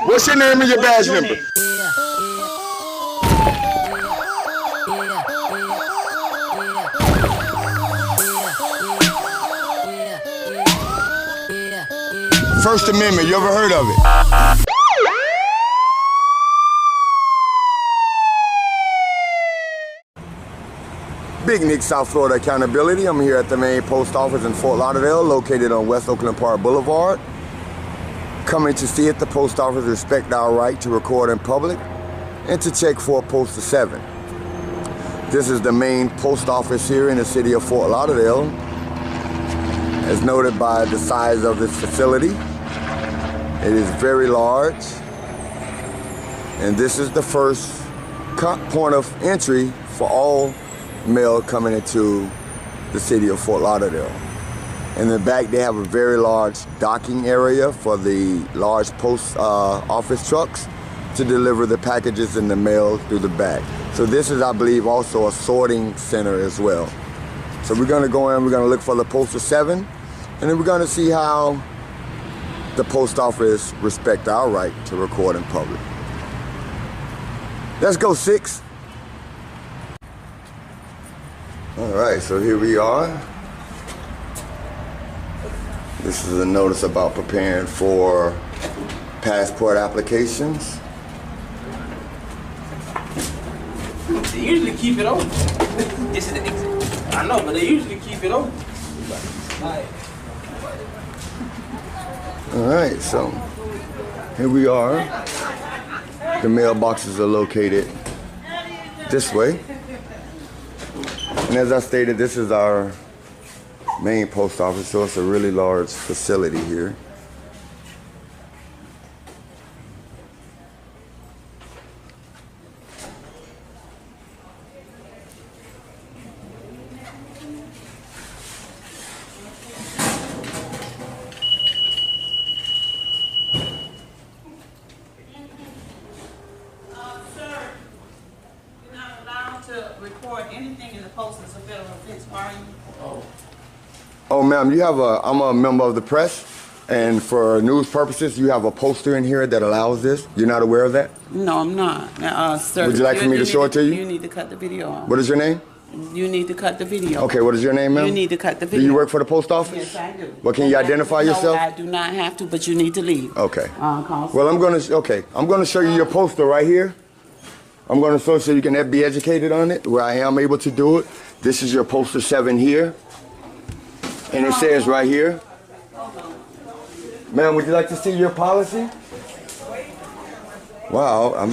What's your name and your badge number? First Amendment, you ever heard of it? Big Nick, South Florida Accountability. I'm here at the main post office in Fort Lauderdale, located on West Oakland Park Boulevard. Coming to see if the post office respect our right to record in public and to check for a postal 7. This is the main post office here in the city of Fort Lauderdale, as noted by the size of this facility. It is very large, and this is the first point of entry for all mail coming into the city of Fort Lauderdale. In the back, they have a very large docking area for the large post office trucks to deliver the packages and the mail through the back. So this is, I believe, also a sorting center as well. So we're going to go in, we're going to look for the postal 7, and then we're going to see how the post office respect our right to record in public. Let's go 6. All right, so here we are. This is a notice about preparing for passport applications. They usually keep it open. This is the exit. I know, but they usually keep it open. All right, so here we are. The mailboxes are located this way. And as I stated, this is our main post office, so it's a really large facility here. Record anything in the post as a federal offense. Why are you? Oh, ma'am, I'm a member of the press, and for news purposes, you have a poster in here that allows this. You're not aware of that? No, I'm not. Sir, would you like for me to show it to you? You need to cut the video off. What is your name? You need to cut the video. Okay, what is your name, ma'am? You need to cut the video. Do you work for the post office? Yes, I do. Well, can you identify yourself? No, I do not have to, but you need to leave. Okay. Well, I'm gonna show you your poster right here. I'm going to show so you can be educated on it, where I am able to do it. This is your poster 7 here. And it says right here. Ma'am, would you like to see your policy? Wow,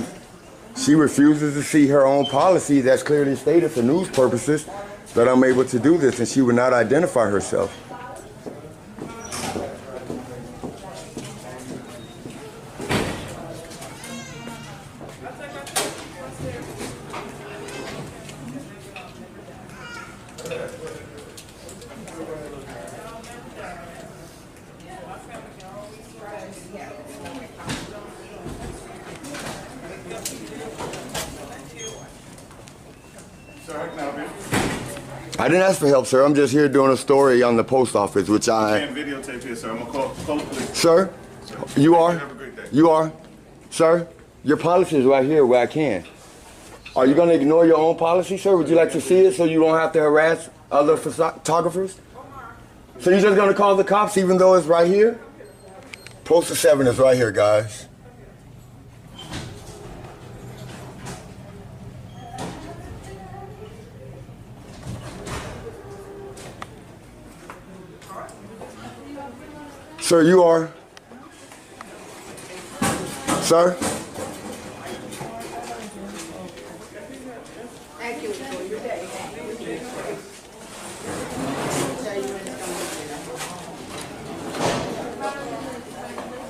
she refuses to see her own policy that's clearly stated for news purposes that I'm able to do this, and she would not identify herself. Sir, I can help you. I didn't ask for help, sir. I'm just here doing a story on the post office, which I can't videotape here, sir. I'm going to call the police. Sir, you are? Have a great day. You are? Sir, your policy is right here where I can. Are you going to ignore your own policy, sir? Would you like to see it so you don't have to harass other photographers? So you're just going to call the cops even though it's right here? Poster 7 is right here, guys. Sir, you are? Sir? Thank you for your day.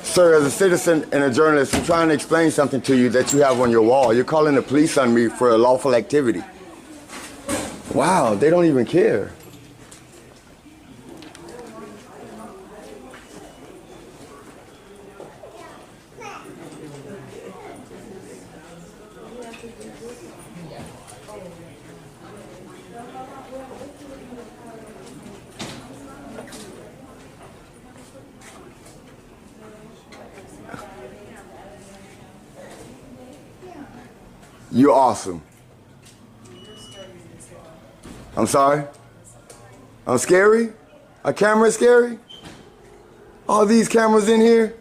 Sir, as a citizen and a journalist, I'm trying to explain something to you that you have on your wall. You're calling the police on me for a lawful activity. Wow, they don't even care. You're awesome. I'm sorry? I'm scary? A camera is scary? All these cameras in here?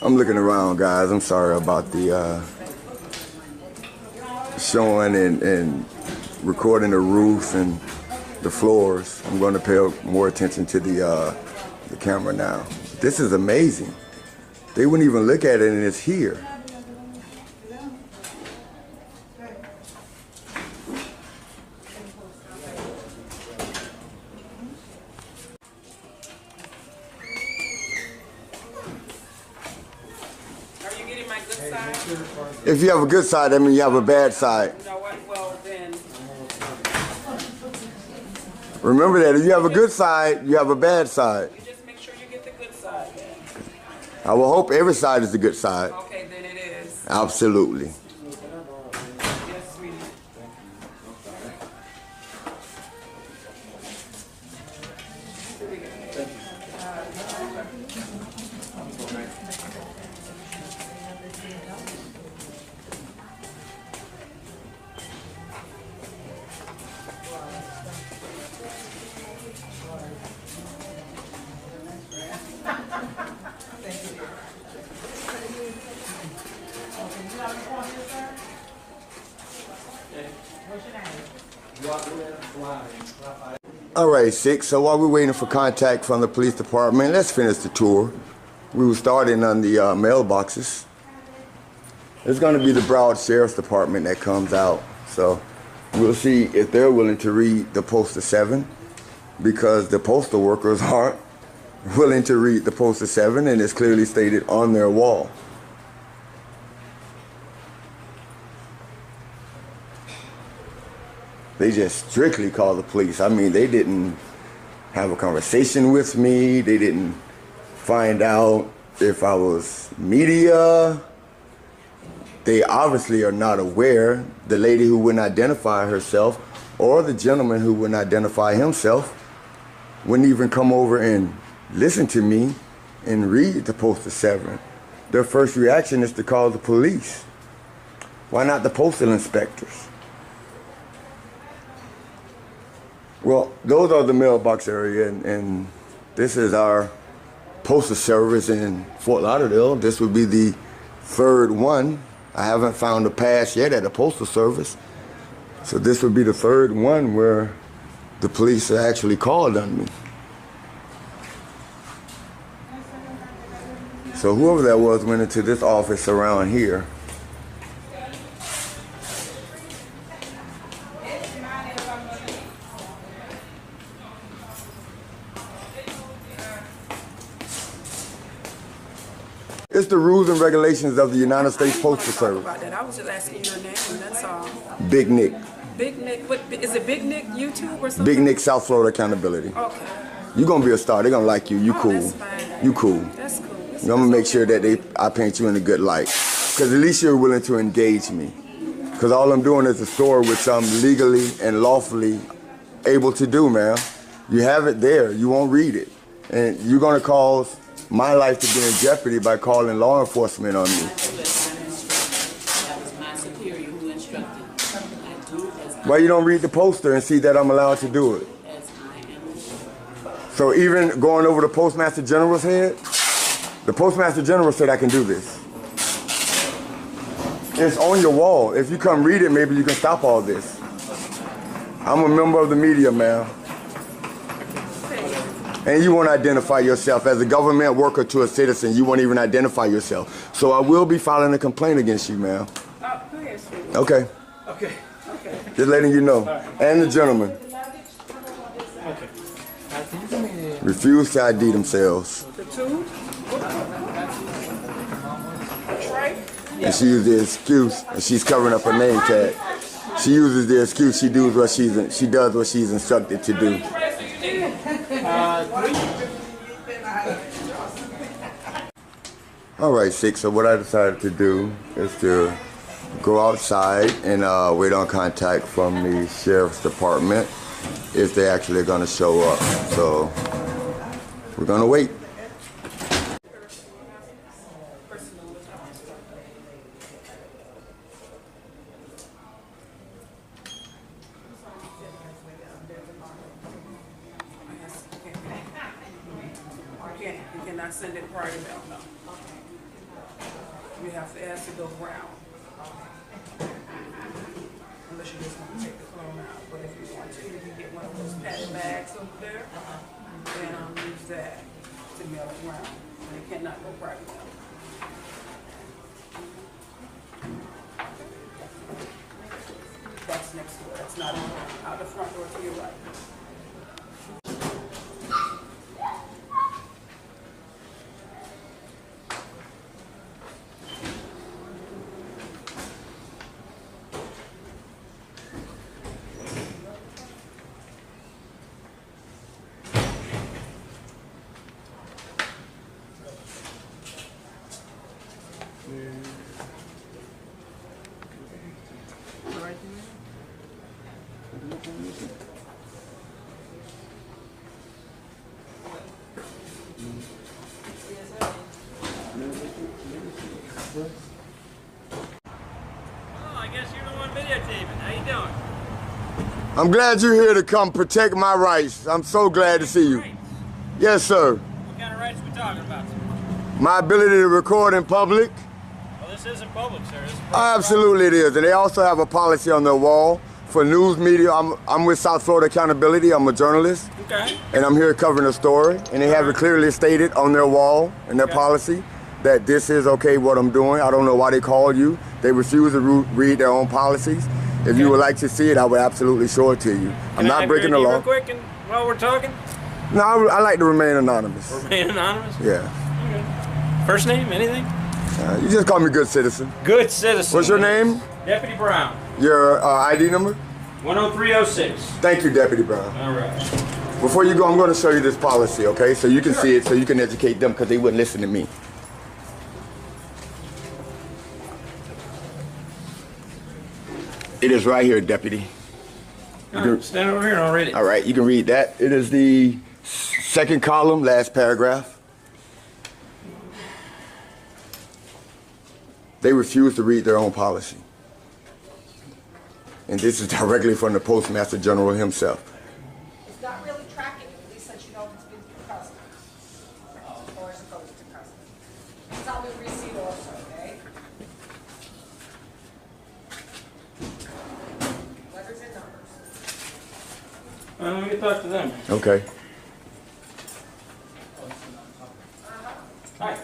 I'm looking around, guys. I'm sorry about the showing and recording the roof and the floors. I'm going to pay more attention to the camera now. This is amazing. They wouldn't even look at it and it's here. Are you getting my good side? If you have a good side, that means you have a bad side. You know what? Well, then. Remember that. If you have a good side, you have a bad side. You just make sure you get the good side then. I will hope every side is the good side. Okay, then it is. Absolutely. Yes, sweetie. All right, 6. So while we're waiting for contact from the police department, let's finish the tour. We were starting on the mailboxes. It's going to be the Broward Sheriff's Department that comes out. So we'll see if they're willing to read the Postal 7, because the postal workers aren't willing to read the Postal 7, and it's clearly stated on their wall. They just strictly called the police. I mean, they didn't have a conversation with me. They didn't find out if I was media. They obviously are not aware. The lady who wouldn't identify herself, or the gentleman who wouldn't identify himself, wouldn't even come over and listen to me and read the Postal 7. Their first reaction is to call the police. Why not the postal inspectors? Well, those are the mailbox area, and this is our postal service in Fort Lauderdale. This would be the third one. I haven't found a pass yet at a postal service. So this would be the third one where the police actually called on me. So whoever that was went into this office around here. It's the rules and regulations of the United States Postal Service. About that. I was just asking your name, that's all. Big Nick. Big Nick, what, is it Big Nick YouTube or something? Big Nick, South Florida Accountability. Okay. You're going to be a star. They're going to like you. You cool. That's fine. You cool. That's cool. I'm going to make sure that I paint you in a good light. Because at least you're willing to engage me. Because all I'm doing is a store which I'm legally and lawfully able to do, man. You have it there. You won't read it. And you're going to cause my life to be in jeopardy by calling law enforcement on me. That was my superior who instructed. I do as Why you don't read the poster and see that I'm allowed to do it? as I am. So even going over the Postmaster General's head, the Postmaster General said I can do this. It's on your wall. If you come read it, maybe you can stop all this. I'm a member of the media, ma'am. And you won't identify yourself as a government worker to a citizen. You won't even identify yourself. So I will be filing a complaint against you, ma'am. Go ahead, sweetie. Okay. Okay. Okay. Just letting you know. And the gentleman. Okay. Refuse to ID themselves. The two? Trey? And she used the excuse, and she's covering up her name tag. She uses the excuse she does what she's instructed to do. All right, 6. So what I decided to do is to go outside and wait on contact from the sheriff's department. if they're actually going to show up. So we're going to wait. You cannot send it prior to mail, no. You have to ask to go round. Unless you just want to take the clone out. But if you want to, you can get one of those padded bags over there and use that to mail it round. And it cannot go prior to mail. That's next door. That's not out the front door to your right. I guess you're the one videotaping. How you doing? I'm glad you're here to come protect my rights. I'm so glad to see you. Rights? Yes, sir. What kind of rights are we talking about, sir? My ability to record in public. Well, this isn't public, sir. This is Absolutely it is. And they also have a policy on their wall for news media. I'm with South Florida Accountability. I'm a journalist. Okay. And I'm here covering a story. And they have it clearly stated on their wall in their policy that this is okay what I'm doing. I don't know why they called you. They refuse to read their own policies. If you would like to see it, I would absolutely show it to you. I'm not breaking the law. Real quick and while we're talking? No, I like to remain anonymous. Remain anonymous? Yeah. Okay. First name, anything? You just call me good citizen. Good citizen. What's your name? Deputy Brown. Your ID number? 10306. Thank you, Deputy Brown. All right. Before you go, I'm going to show you this policy, okay? So you can see it, so you can educate them because they wouldn't listen to me. It is right here, Deputy. Stand over here and I'll read it. All right, you can read that. It is the second column, last paragraph. They refuse to read their own policy. And this is directly from the Postmaster General himself. It's not really tracking it, at least since you know it's been through customs. Or as opposed to customs. It's on the receipt also, okay? Letters and numbers. Let me talk to them. Okay. Hi.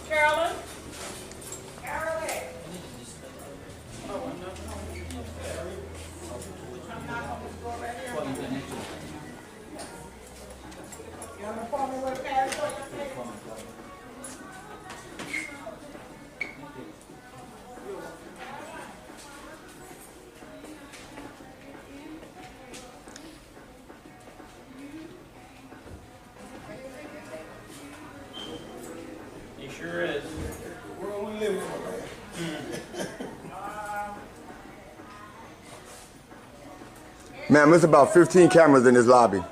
Carolyn? Carolyn. You have an appointment with Paris on your face? He sure is. Ma'am, there's about 15 cameras in this lobby.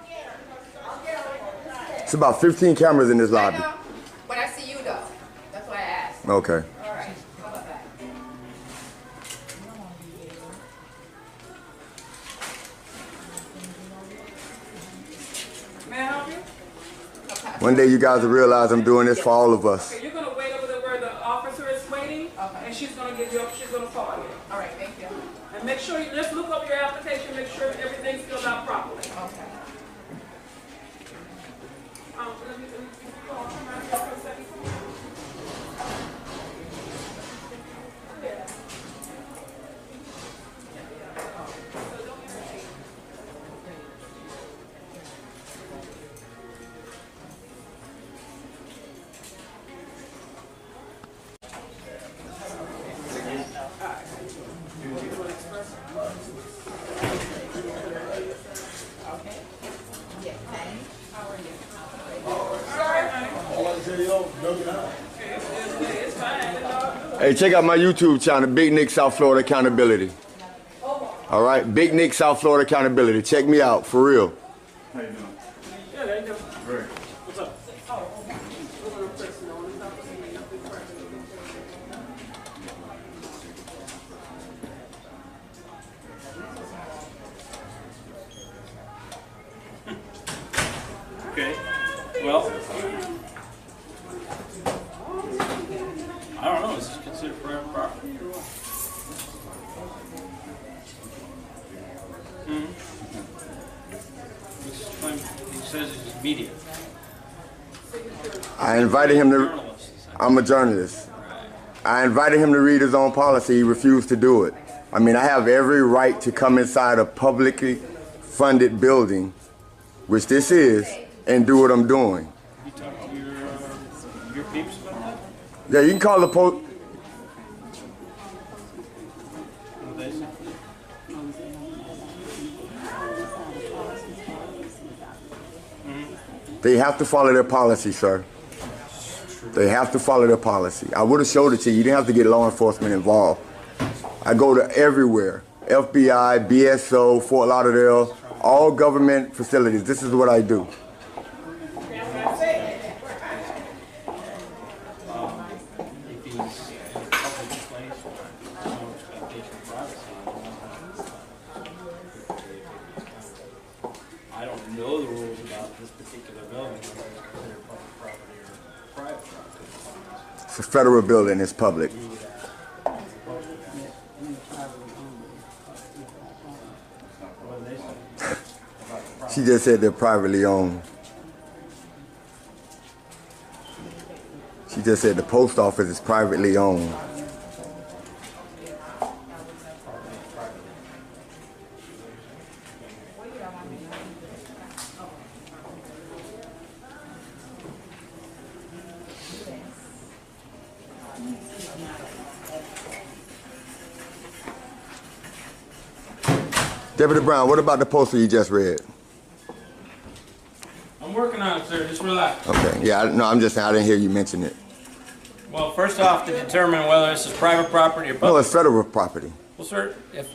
It's about 15 cameras in this lobby. But I see you though. That's why I asked. Okay. All right. How about that? May I help you? One day you guys will realize I'm doing this for all of us. Okay, you're gonna wait over there where the officer is waiting, Okay. and she's gonna give you, she's gonna call you. All right, thank you. And make sure, let's look up your application, make sure everything's filled out properly. Okay. Let me call her for a second. Hey, check out my YouTube channel, Big Nick South Florida Accountability. All right, Big Nick, South Florida Accountability. Check me out, for real. How you doing? Yeah, there you go. Great. What's up? Okay. Well, I don't know. Is this considered private property or what? He says it's media. I invited him to, Journalists. I'm a journalist. I invited him to read his own policy. He refused to do it. I mean, I have every right to come inside a publicly funded building, which this is, and do what I'm doing. You talk to your peeps about that? Yeah, you can call the post. What they say? They have to follow their policy, sir. They have to follow their policy. I would have showed it to you. You didn't have to get law enforcement involved. I go to everywhere. FBI, BSO, Fort Lauderdale, all government facilities. This is what I do. If he's in a public place, no expectation of privacy. I don't know the rules about this particular building, whether it's considered public property or private property. It's a federal building. It's public. What do they say? She just said they're privately owned. She just said the post office is privately owned. Deputy Brown, what about the poster you just read? I'm working on it, sir. Just relax. Okay, yeah, no, I'm just saying I didn't hear you mention it. Well, first off, to determine whether this is private property or No, public. it's federal property. Well, sir, if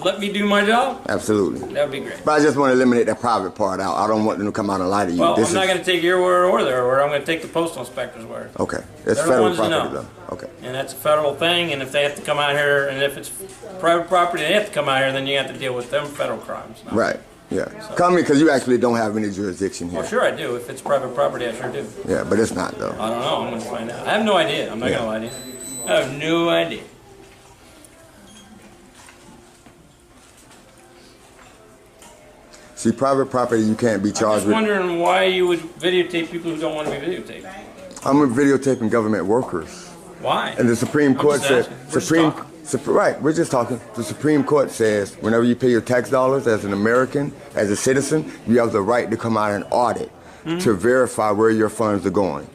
let me do my job, Absolutely. that would be great. But I just want to eliminate that private part out. I don't want them to come out and lie to you. Well, This I'm not is- going to take your word or their word. I'm going to take the postal inspector's word. Okay, it's They're the federal ones that property know. though. Okay. And that's a federal thing, and if they have to come out here, and if it's private property, they have to come out here, then you have to deal with them federal crimes. No. Right, yeah. Come in because you actually don't have any jurisdiction Well, here. sure I do. If it's private property, I sure do. Yeah, but it's not though. I don't know. I'm going to find out. I have no idea. I'm not Yeah. going to lie to you. I have no idea. See, private property you can't be I'm charged just with. wondering why you would videotape people who don't want to be videotaped. I'm videotaping government workers. Why? And the Supreme Court just said, asking. We're just talking. right, we're just talking. The Supreme Court says whenever you pay your tax dollars as an American, as a citizen, you have the right to come out and audit to verify where your funds are going.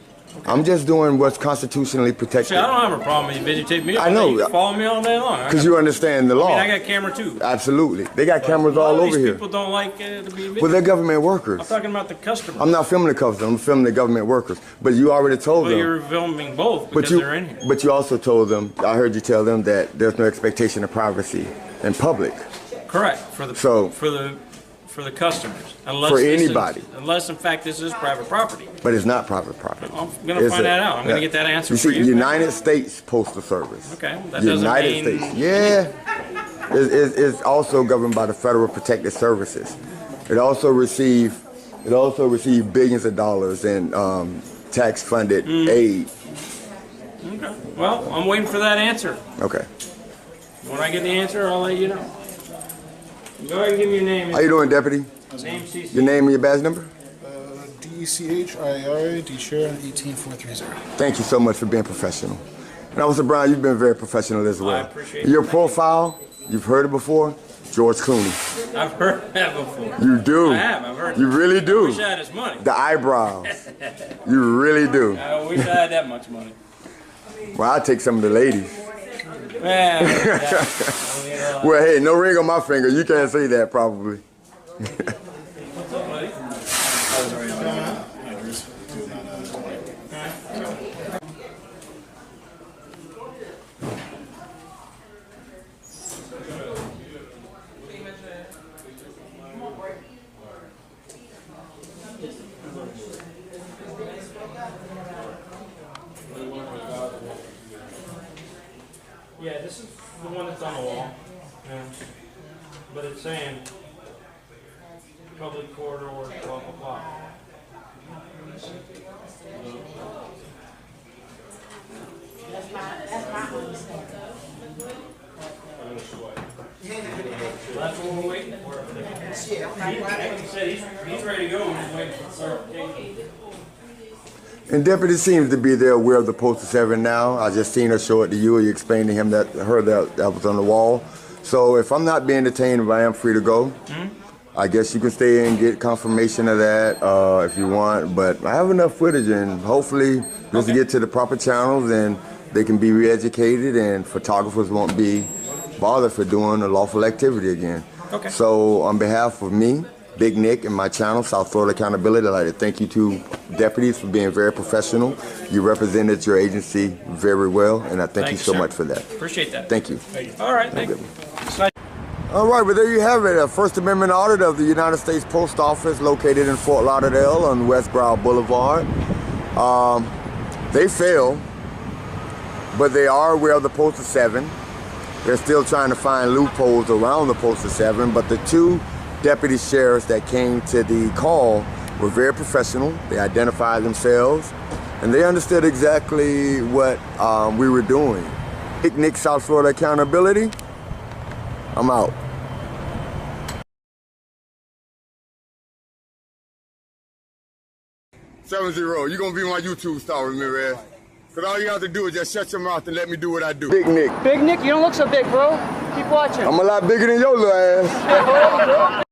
I'm just doing what's constitutionally protected. See, I don't have a problem with you videotape me. I know. You can follow me all day long. Because you understand the law. I got camera too. Absolutely. They got cameras A lot all of over these here. people don't like to be videotaped. Well, they're government workers. I'm talking about the customer. I'm not filming the customers. I'm filming the government workers. But you already told But them. you're filming both But because they're in here. but you also told them. I heard you tell them that there's no expectation of privacy in public. Correct for the So- for the customers, unless For this is- anybody. unless in fact this is private property. But it's not private property. I'm gonna It's find a- that out. I'm gonna yeah. get that answer You for see, you. United States Postal Service. Okay, well, that doesn't United mean. States. Yeah. It's also governed by the Federal Protective Services. It also received billions of dollars in tax-funded aid. Okay. Well, I'm waiting for that answer. Okay. When I get the answer, I'll let you know. Go ahead and give me your name. How you doing, Deputy? Name, CC. Your name and your badge number? DECHIR, D-Share, 18430. Thank you so much for being professional. And Officer Brown, you've been very professional as well. I appreciate Your it. profile, you've heard it before, George Clooney. I've heard that before. You do. I have. I've heard. You really I wish do. I had his money. The eyebrows. You really do. I wish I had that much money. Well, I'll take some of the ladies. Well, Well, hey, no ring on my finger. You can't say that probably. what's up, buddy? Yeah, this is the one that's on the wall. Yeah. But it's saying public corridor 12 o'clock. That's my understanding. That's what we're waiting for. He said he's ready to go. He's waiting for clarification. And Deputy seems to be there aware of the Post 7 now. I just seen her show it to you. You explained to him that that was on the wall. So if I'm not being detained, if I am free to go, I guess you can stay and get confirmation of that if you want. But I have enough footage, and hopefully just to get to the proper channels, and they can be re-educated, and photographers won't be bothered for doing a lawful activity again. Okay. So on behalf of me, Big Nick, and my channel, South Florida Accountability, I'd like to thank you two deputies for being very professional. You represented your agency very well, and I thank you so much for that. Appreciate that. Thank you. All right, thank you. All right, well, there you have it. A First Amendment audit of the United States Post Office located in Fort Lauderdale on West Brow Boulevard. They failed, but they are aware of the Post 7. They're still trying to find loopholes around the Post 7, but the two deputy sheriffs that came to the call were very professional. They identified themselves, and they understood exactly what we were doing. Big Nick, South Florida Accountability. I'm out. 7-0, you're gonna be my YouTube star, remember? Because all you have to do is just shut your mouth and let me do what I do. Big Nick. Big Nick, you don't look so big, bro. Keep watching. I'm a lot bigger than your little ass.